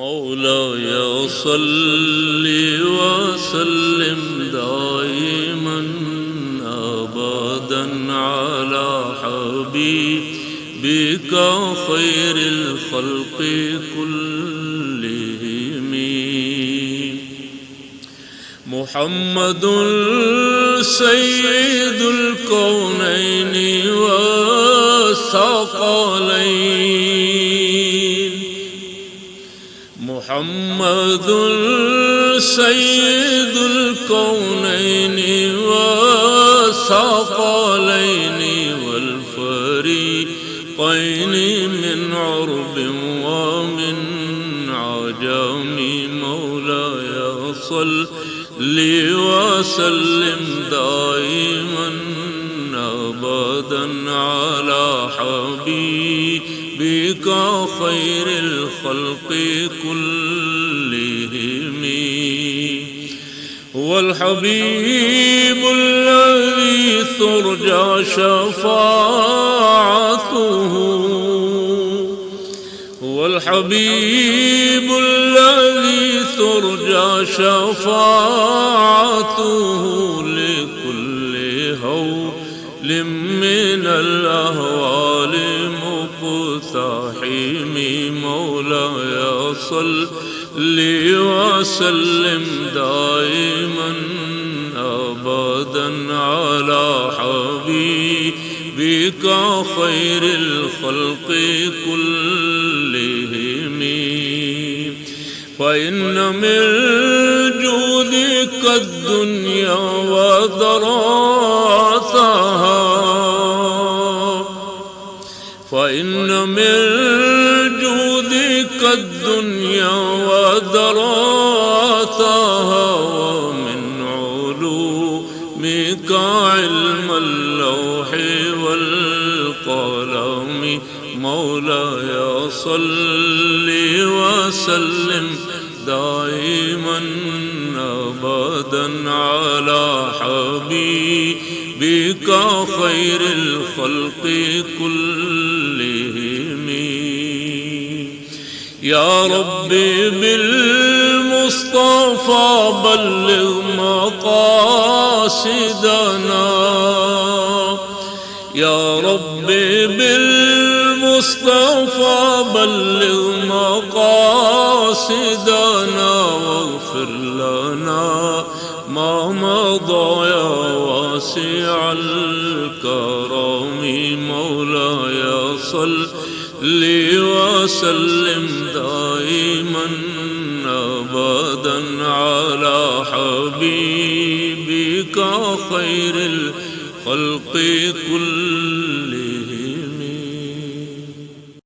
مولاي صل وسلم دائما أبدا على حبيبك خير الخلق كلهم محمد سيد الكونين والثقلين محمد سيد الكونين والثقلين والفريقين من عرب ومن عجم مولاي صل وسلم دائما أبدا على حبيبك خير الخلق كلهم هو الحبيب الذي ترجى شفاعته هو الحبيب الذي ترجى شفاعته لكل هول من الأهوال مقتحم مولاي صل وسلم دائما أبدا على حبيبك خير الخلق كلهم فإن من جودك الدنيا وضراتها فإن من جودك الدنيا وضراتها ومن علومك علم اللوح والقلم مولاي صل وسلم دائما أبدا على حبيبك خير الخلق كلهم يا ربي بالمصطفى بلغ مقاصدنا يا ربي بالمصطفى بلغ مقاصدنا واغفر لنا ما مضى يا واسع الكرم مولاي صل وسلم دائما أبدا على حبيبك خير الخلق كلهم